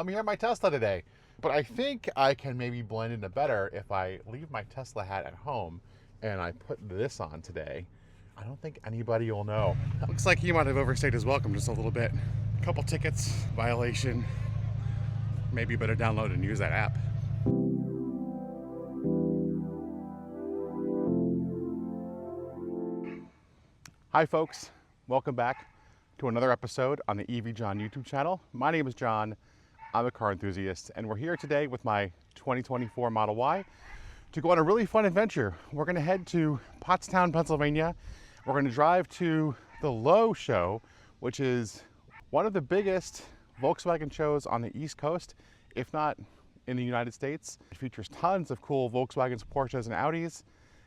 I'm here in my Tesla today, but I think I can maybe blend in better if I leave my Tesla hat at home and I put this on today. I don't think anybody will know. Looks like he might have overstayed his welcome just a little bit. A couple tickets, violation. Maybe better download and use that app. Hi folks, welcome back to another episode on the EV John YouTube channel. My name is John, I'm a car enthusiast, and we're here today with my 2024 Model Y to go on a really fun adventure. We're gonna head to Pottstown, Pennsylvania. We're gonna drive to the Low Show, which is one of the biggest Volkswagen shows on the East Coast, if not in the United States. It features tons of cool Volkswagens, Porsches, and Audis.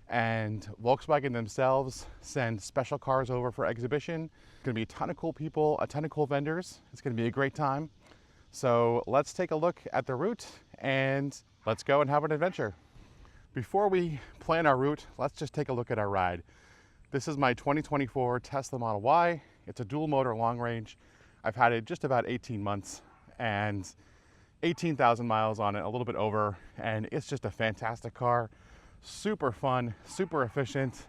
And Volkswagen themselves send special cars over for exhibition. It's gonna be a ton of cool people, a ton of cool vendors. It's gonna be a great time. So let's take a look at the route and let's go and have an adventure. Before we plan our route, let's just take a look at our ride. This is my 2024 Tesla Model Y. It's a dual motor long range. I've had it just about 18 months and 18,000 miles on it, a little bit over, and it's just a fantastic car. Super fun, super efficient,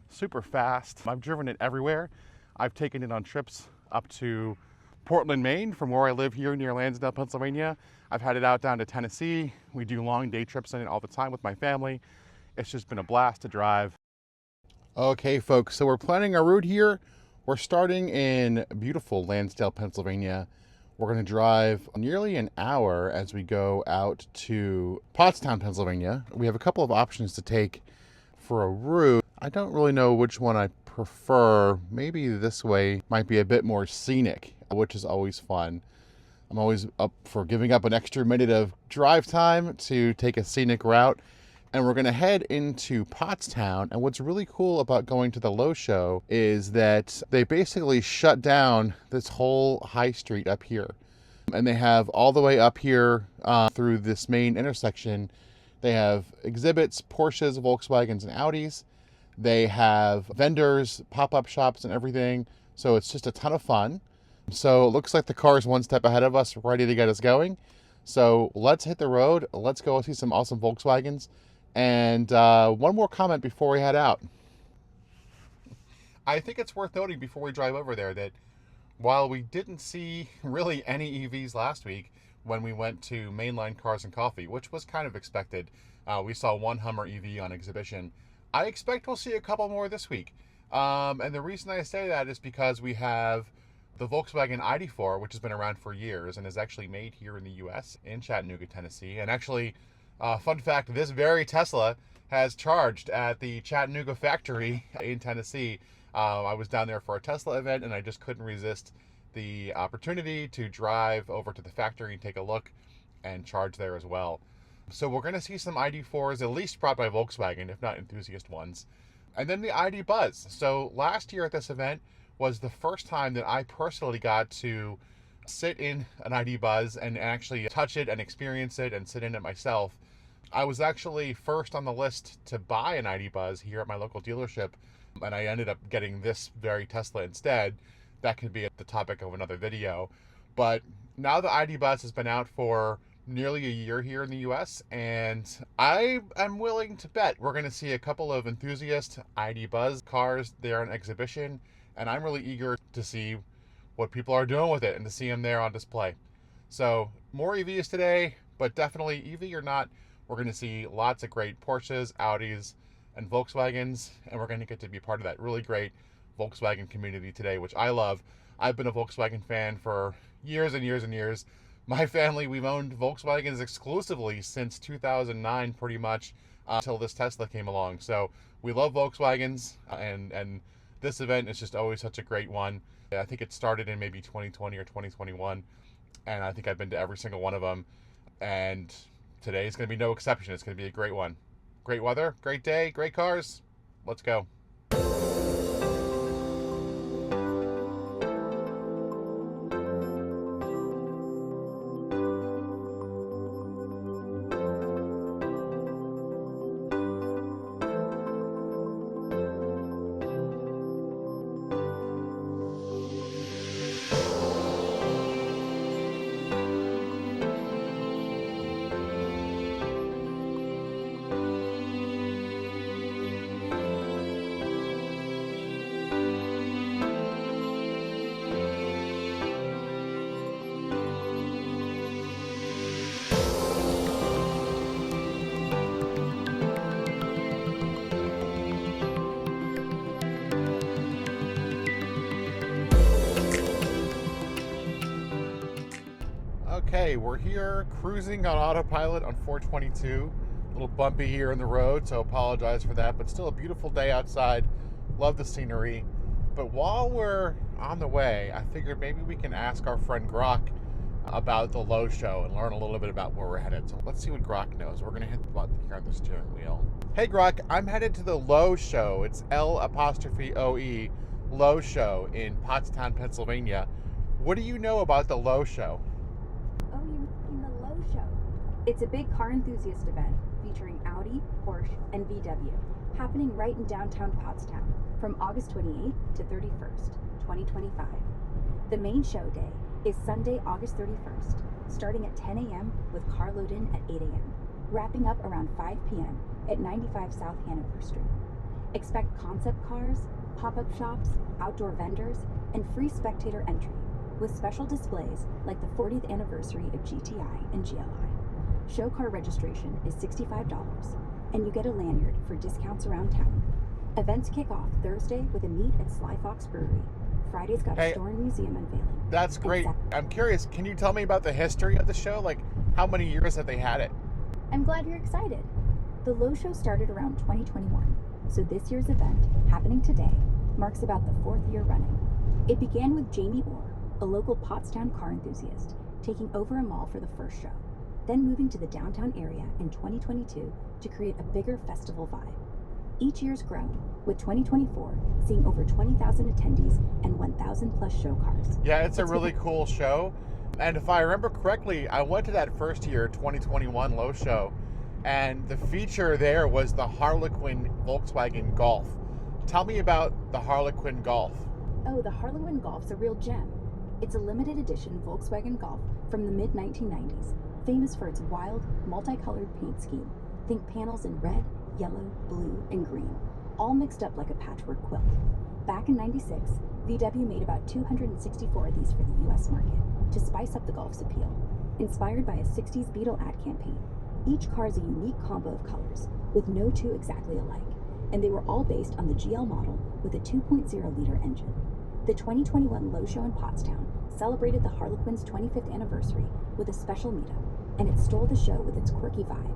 super fast. I've driven it everywhere. I've taken it on trips up to Portland, Maine, from where I live here near Lansdale, Pennsylvania. I've had it out down to Tennessee. We do long day trips in it all the time with my family. It's just been a blast to drive. Okay, folks, so we're planning our route here. We're starting in beautiful Lansdale, Pennsylvania. We're going to drive nearly an hour as we go out to Pottstown, Pennsylvania. We have a couple of options to take for a route. I don't really know which one I prefer. Maybe this way might be a bit more scenic, which is always fun. I'm always up for giving up an extra minute of drive time to take a scenic route. And we're going to head into Pottstown. And what's really cool about going to the Low Show is that they basically shut down this whole high street up here. And they have all the way up here through this main intersection, they have exhibits, Porsches, Volkswagens, and Audis. They have vendors, pop-up shops, and everything. So it's just a ton of fun. So it looks like the car is one step ahead of us, ready to get us going. So let's hit the road. Let's go see some awesome Volkswagens. And one more comment before we head out. I think it's worth noting before we drive over there that while we didn't see really any EVs last week when we went to Mainline Cars and Coffee, which was kind of expected, we saw one Hummer EV on exhibition. I expect we'll see a couple more this week. And the reason I say that is because we have the Volkswagen ID.4, which has been around for years and is actually made here in the US in Chattanooga, Tennessee. And actually, fun fact, this very Tesla has charged at the Chattanooga factory in Tennessee. I was down there for a Tesla event and I just couldn't resist the opportunity to drive over to the factory and take a look and charge there as well. So we're going to see some ID.4s, at least brought by Volkswagen, if not enthusiast ones. And then the ID Buzz. So last year at this event was the first time that I personally got to sit in an ID Buzz and actually touch it and experience it and sit in it myself. I was actually first on the list to buy an ID Buzz here at my local dealership, and I ended up getting this very Tesla instead. That could be the topic of another video. But now the ID Buzz has been out for nearly a year here in the US, and I am willing to bet we're going to see a couple of enthusiast ID Buzz cars there on exhibition, and I'm really eager to see what people are doing with it and to see them there on display. So more EVs today, but definitely EV or not, we're going to see lots of great Porsches, Audis, and Volkswagens, and we're going to get to be part of that really great Volkswagen community today, which I love. I've been a Volkswagen fan for years and years and years. My family, we've owned Volkswagens exclusively since 2009, pretty much, until this Tesla came along. So we love Volkswagens, and this event is just always such a great one. I think it started in maybe 2020 or 2021, and I think I've been to every single one of them, and today is going to be no exception. It's going to be a great one. Great weather, great day, great cars. Let's go. Okay, we're here cruising on autopilot on 422. A little bumpy here in the road, so apologize for that, but still a beautiful day outside. Love the scenery. But while we're on the way, I figured maybe we can ask our friend Grok about the Lowe show and learn a little bit about where we're headed. So let's see what Grok knows. We're gonna hit the button here on the steering wheel. Hey Grok, I'm headed to the Lowe show. It's L''OE, Lowe show in Pottstown, Pennsylvania. What do you know about the Lowe show? Oh, you mean the Lowe show? It's a big car enthusiast event featuring Audi, Porsche, and VW, happening right in downtown Pottstown from August 28th to 31st, 2025. The main show day is Sunday, August 31st, starting at 10 a.m. with car load-in at 8 a.m., wrapping up around 5 p.m. at 95 South Hanover Street. Expect concept cars, pop-up shops, outdoor vendors, and free spectator entry, with special displays like the 40th anniversary of GTI and GLI. Show car registration is $65, and you get a lanyard for discounts around town. Events kick off Thursday with a meet at Sly Fox Brewery. Friday's got a store and museum unveiling. That's great. I'm curious, can you tell me about the history of the show? Like, how many years have they had it? I'm glad you're excited. The Lowe show started around 2021, so this year's event, happening today, marks about the 4th year running. It began with Jamie Orr, a local Pottstown car enthusiast, taking over a mall for the first show, then moving to the downtown area in 2022 to create a bigger festival vibe. Each year's grown, with 2024 seeing over 20,000 attendees and 1,000 plus show cars. Yeah, it's a really cool show. And if I remember correctly, I went to that first year, 2021 Lowe show, and the feature there was the Harlequin Volkswagen Golf. Tell me about the Harlequin Golf. Oh, the Harlequin Golf's a real gem. It's a limited edition Volkswagen Golf from the mid-1990s, famous for its wild, multicolored paint scheme. Think panels in red, yellow, blue, and green, all mixed up like a patchwork quilt. Back in '96, VW made about 264 of these for the US market to spice up the Golf's appeal. Inspired by a 60s Beetle ad campaign, each car is a unique combo of colors, with no two exactly alike, and they were all based on the GL model with a 2.0-liter engine. The 2021 Lowe show in Pottstown celebrated the Harlequin's 25th anniversary with a special meetup, and it stole the show with its quirky vibe.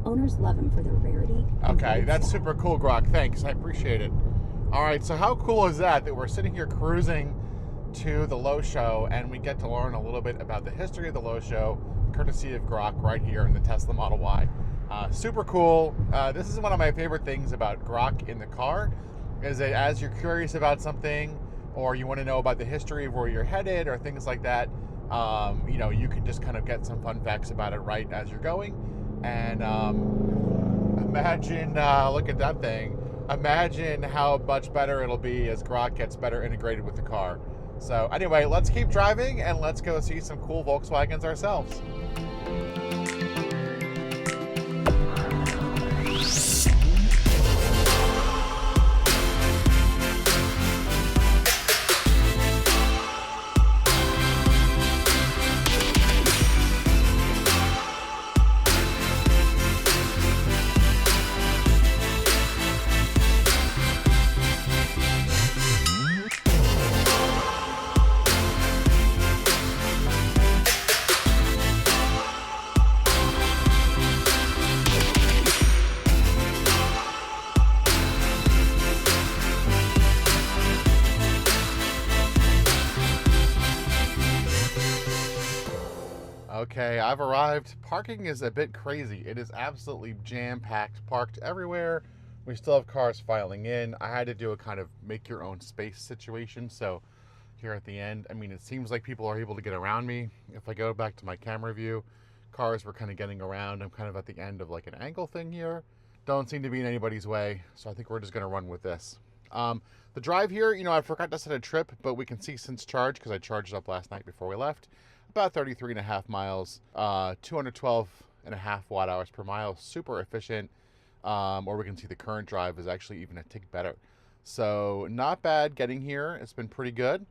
Owners love them for their rarity. Okay, that's super cool, Grok. Thanks, I appreciate it. All right, so how cool is that we're sitting here cruising to the Lowe show and we get to learn a little bit about the history of the Lowe show, courtesy of Grok right here in the Tesla Model Y. Super cool. This is one of my favorite things about Grok in the car, is that as you're curious about something or you want to know about the history of where you're headed or things like that, you can just kind of get some fun facts about it right as you're going. And imagine, look at that thing. Imagine how much better it'll be as Grok gets better integrated with the car. So anyway, let's keep driving and let's go see some cool Volkswagens ourselves. Okay, I've arrived. Parking is a bit crazy. It is absolutely jam-packed, parked everywhere. We still have cars filing in. I had to do a kind of make your own space situation. So here at the end, I mean, it seems like people are able to get around me. If I go back to my camera view, cars were kind of getting around. I'm kind of at the end of like an angle thing here. Don't seem to be in anybody's way. So I think we're just gonna run with this. The drive here, I forgot to set a trip, but we can see since charge, because I charged up last night before we left, about 33.5 miles, 212.5 watt hours per mile, super efficient. Or we can see the current drive is actually even a tick better. So not bad getting here. It's been pretty good.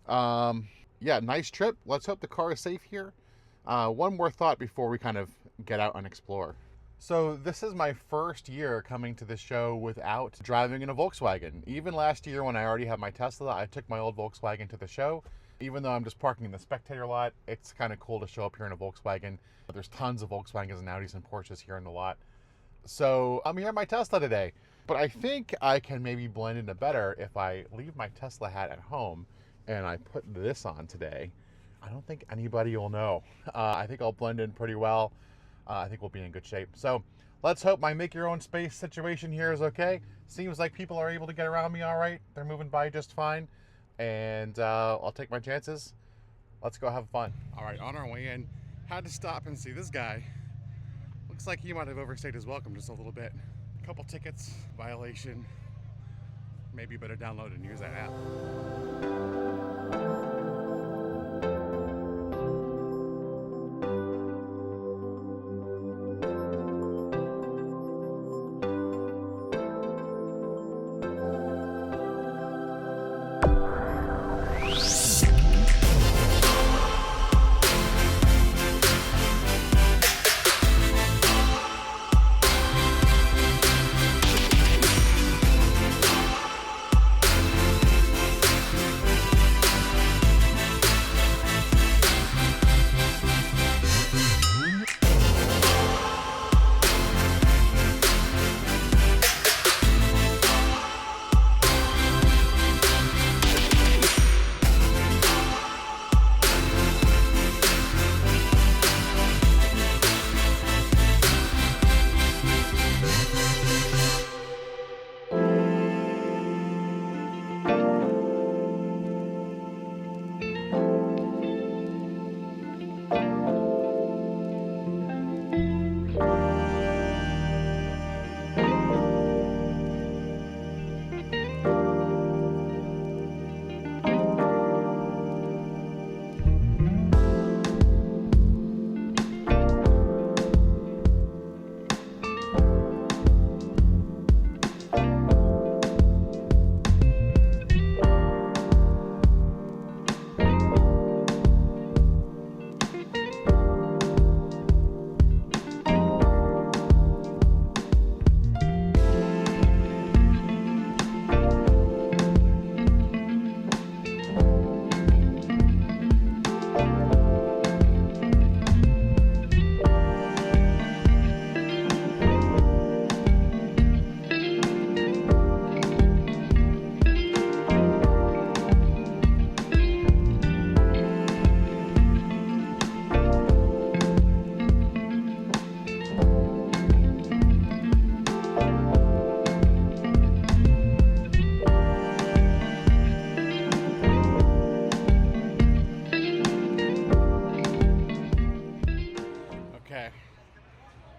Yeah, nice trip. Let's hope the car is safe here. One more thought before we kind of get out and explore. So this is my first year coming to the show without driving in a Volkswagen. Even last year when I already had my Tesla, I took my old Volkswagen to the show. Even though I'm just parking in the spectator lot, it's kind of cool to show up here in a Volkswagen. There's tons of Volkswagens and Audis and Porsches here in the lot. So I'm here in my Tesla today, but I think I can maybe blend in better if I leave my Tesla hat at home and I put this on today. I don't think anybody will know. I think I'll blend in pretty well. I think we'll be in good shape. So let's hope my make your own space situation here is okay. Seems like people are able to get around me all right. They're moving by just fine. And I'll take my chances. Let's go have fun. All right, on our way in, had to stop and see this guy. Looks like he might have overstayed his welcome just a little bit. A couple tickets, violation. Maybe better download and use that app.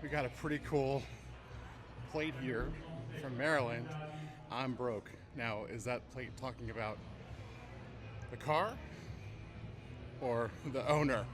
We got a pretty cool plate here from Maryland. I'm broke. Now, is that plate talking about the car or the owner?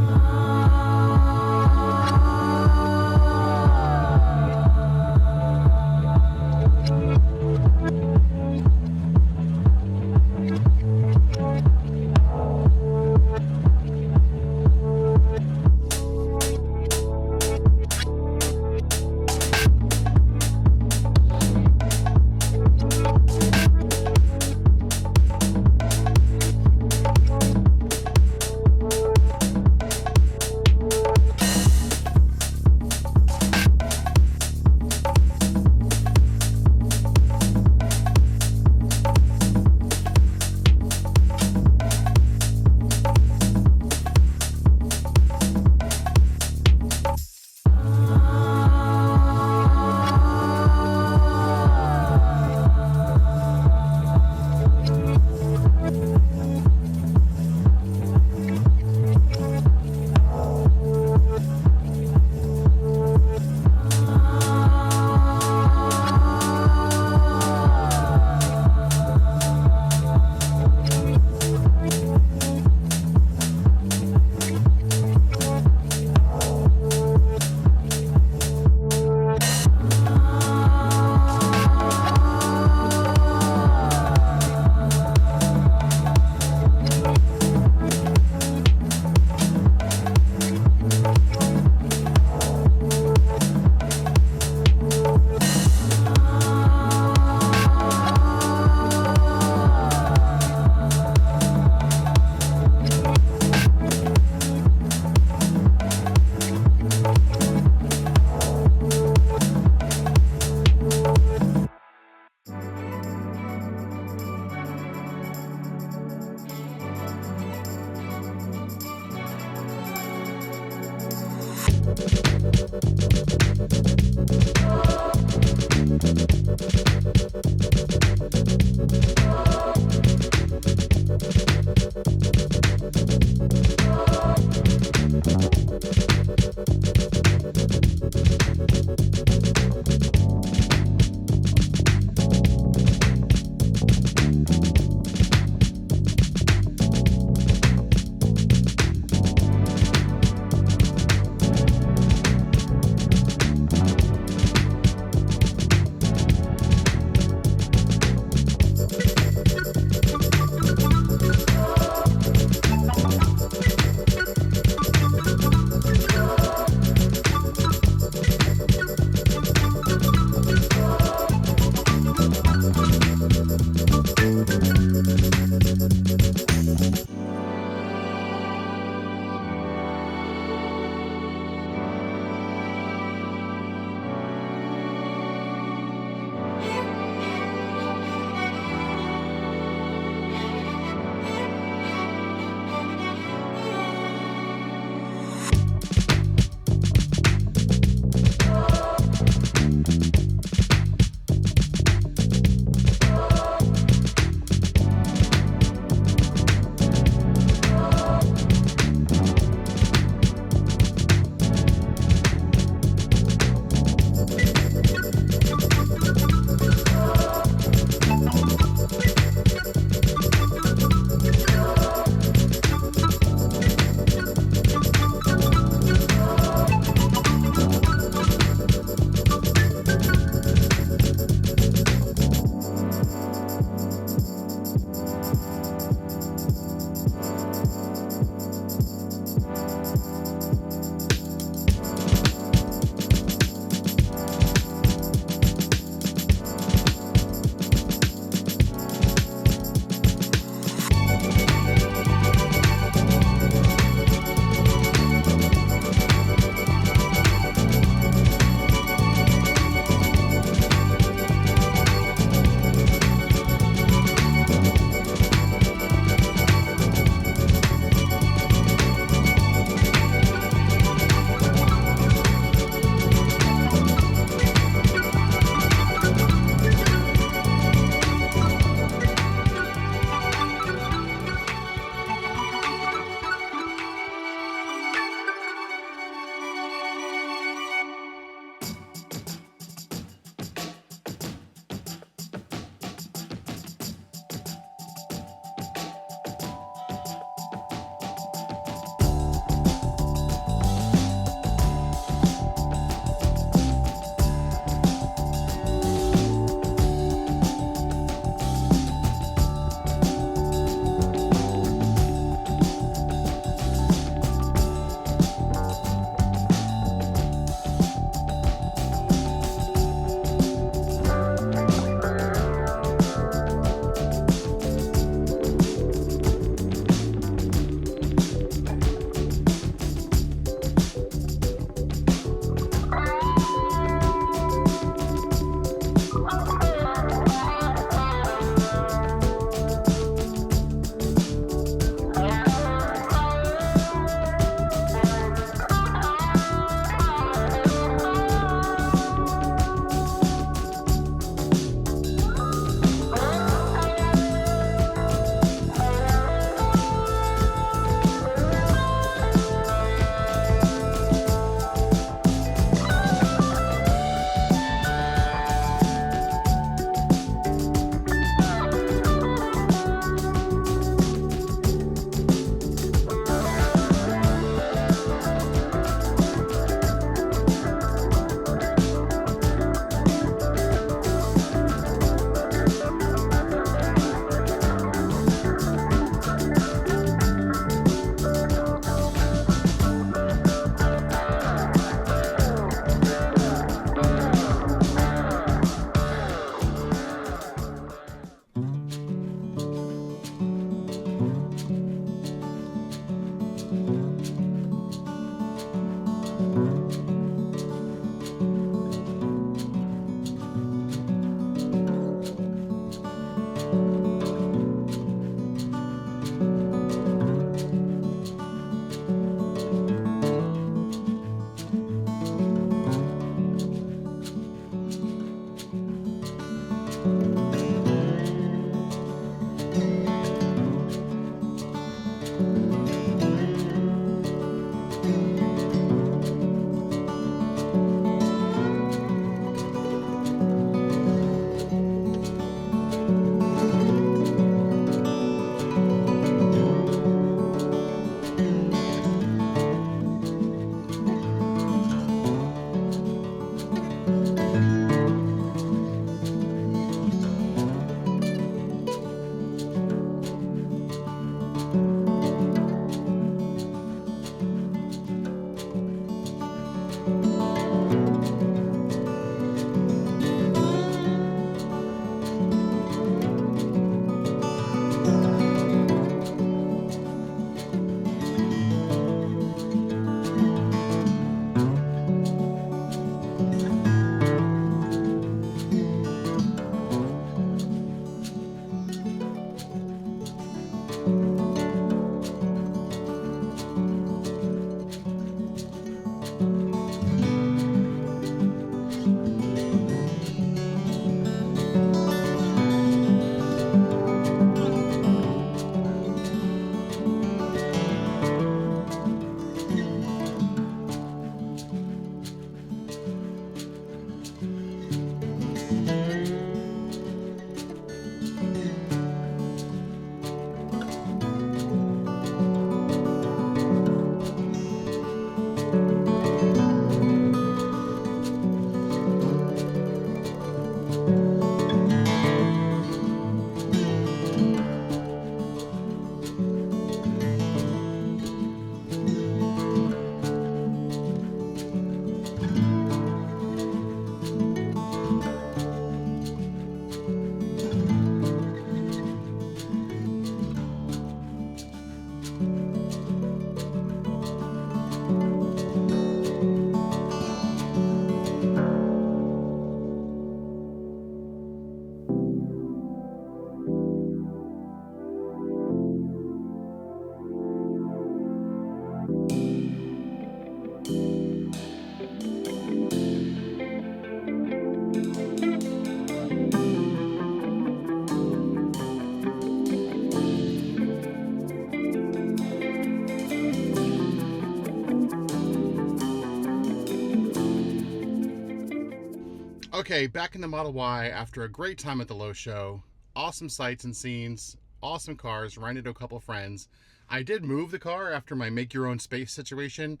Okay, back in the Model Y after a great time at the Low Show. Awesome sights and scenes, awesome cars, ran into a couple of friends. I did move the car after my make your own space situation.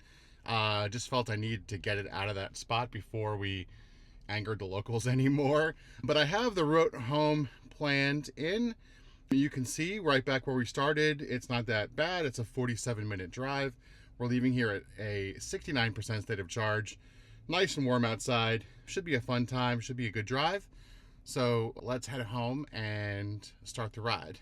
Just felt I needed to get it out of that spot before we angered the locals anymore. But I have the route home planned in. You can see right back where we started, it's not that bad. It's a 47-minute drive. We're leaving here at a 69% state of charge. Nice and warm outside. Should be a fun time, should be a good drive. So let's head home and start the ride.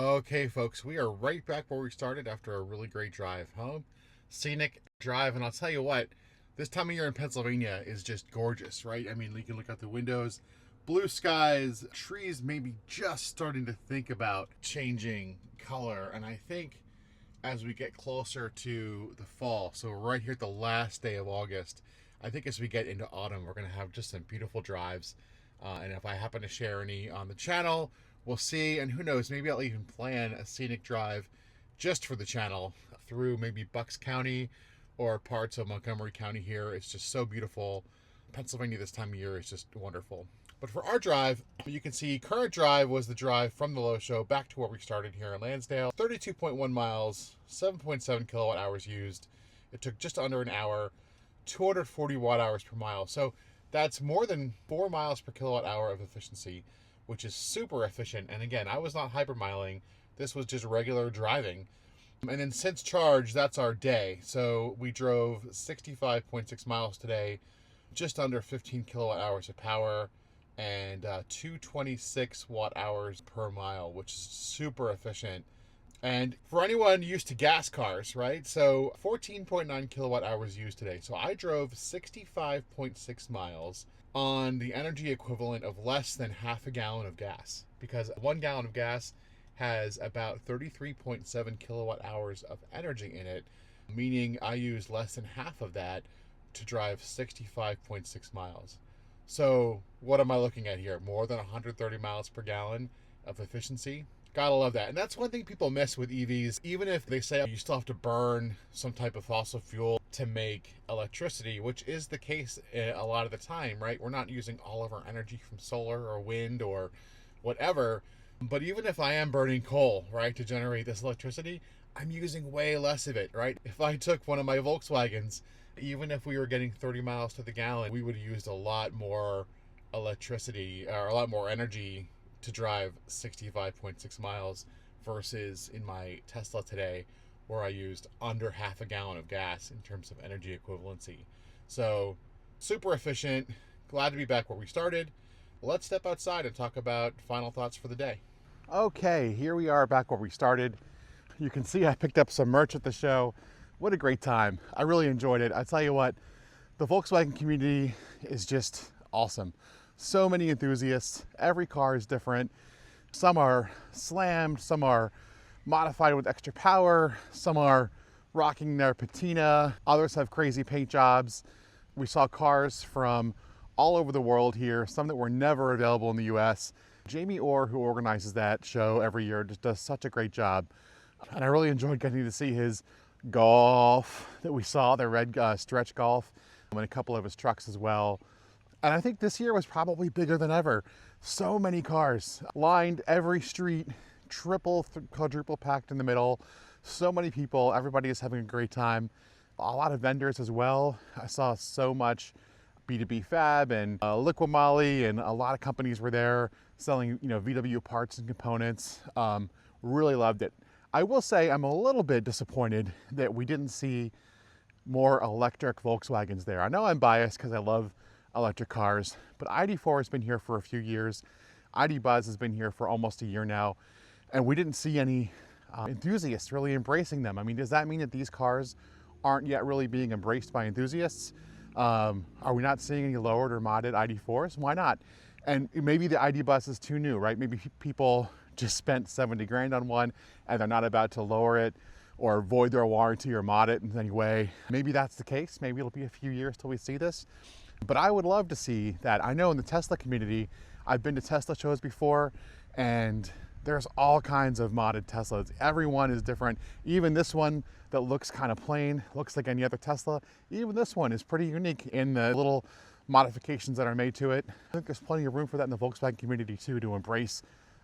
Okay, folks, we are right back where we started after a really great drive home. Scenic drive, and I'll tell you what, this time of year in Pennsylvania is just gorgeous, right? I mean, you can look out the windows, blue skies, trees maybe just starting to think about changing color. And I think as we get closer to the fall, so right here at the last day of August, I think as we get into autumn, we're going to have just some beautiful drives. And if I happen to share any on the channel, we'll see, and who knows, maybe I'll even plan a scenic drive just for the channel through maybe Bucks County or parts of Montgomery County here. It's just so beautiful. Pennsylvania this time of year is just wonderful. But for our drive, you can see current drive was the drive from the Low Show back to where we started here in Lansdale. 32.1 miles, 7.7 kilowatt hours used. It took just under an hour, 240 watt hours per mile. So that's more than 4 miles per kilowatt hour of efficiency, which is super efficient. And again, I was not hypermiling. This was just regular driving. And then since charge, that's our day. So we drove 65.6 miles today, just under 15 kilowatt hours of power, and 226 watt hours per mile, which is super efficient. And for anyone used to gas cars, right? So 14.9 kilowatt hours used today. So I drove 65.6 miles on the energy equivalent of less than half a gallon of gas, because 1 gallon of gas has about 33.7 kilowatt hours of energy in it, meaning I used less than half of that to drive 65.6 miles. So what am I looking at here? More than 130 miles per gallon of efficiency. Gotta love that. And that's one thing people miss with EVs. Even if they say you still have to burn some type of fossil fuel to make electricity, which is the case a lot of the time, right? We're not using all of our energy from solar or wind or whatever. But even if I am burning coal, right, to generate this electricity, I'm using way less of it, right? If I took one of my Volkswagens, even if we were getting 30 miles to the gallon, we would have used a lot more electricity or a lot more energy to drive 65.6 miles versus in my Tesla today, where I used under half a gallon of gas in terms of energy equivalency. So super efficient. Glad to be back where we started. Let's step outside and talk about final thoughts for the day. Okay, here we are back where we started. You can see I picked up some merch at the show. What a great time. I really enjoyed it. I tell you what, the Volkswagen community is just awesome. So many enthusiasts. Every car is different. Some are slammed, some are modified with extra power, some are rocking their patina, others have crazy paint jobs. We saw cars from all over the world here, some that were never available in the US. Jamie Orr, who organizes that show every year, just does such a great job. And I really enjoyed getting to see his Golf that we saw, the red stretch Golf, and a couple of his trucks as well. And I think this year was probably bigger than ever. So many cars lined every street, triple, quadruple packed in the middle. So many people, everybody is having a great time. a lot of vendors as well. I saw so much B2B Fab and Liqui Moly, and a lot of companies were there selling, VW parts and components. Really loved it. I will say I'm a little bit disappointed that we didn't see more electric Volkswagens there. I know I'm biased because I love electric cars, but ID4 has been here for a few years. ID Buzz has been here for almost a year now, and we didn't see any enthusiasts really embracing them. I mean, does that mean that these cars aren't yet really being embraced by enthusiasts? Are we not seeing any lowered or modded ID4s? Why not? And maybe the ID Buzz is too new, right? Maybe people just spent 70 grand on one and they're not about to lower it or void their warranty or mod it in any way. Maybe that's the case. Maybe it'll be a few years till we see this. But I would love to see that. I know in the Tesla community, I've been to Tesla shows before, and there's all kinds of modded Teslas. Everyone is different. Even this one that looks kind of plain, looks like any other Tesla, even this one is pretty unique in the little modifications that are made to it. I think there's plenty of room for that in the Volkswagen community too, to embrace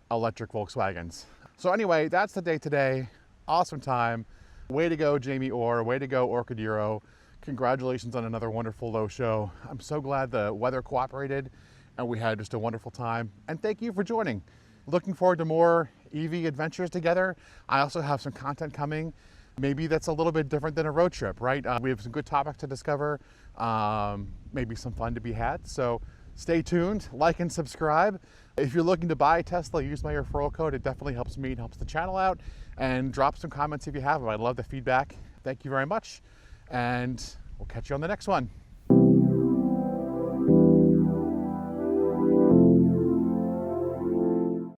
electric Volkswagens. So anyway, that's the day today. Awesome time. Way to go, Jamie Orr. Way to go, Orchidero. Congratulations on another wonderful Low show. I'm so glad the weather cooperated and we had just a wonderful time. And thank you for joining. Looking forward to more EV adventures together. I also have some content coming. Maybe that's a little bit different than a road trip, right? We have some good topics to discover, maybe some fun to be had. So stay tuned, like and subscribe. If you're looking to buy a Tesla, use my referral code. It definitely helps me and helps the channel out. And drop some comments if you have them. I love the feedback. Thank you very much. And we'll catch you on the next one.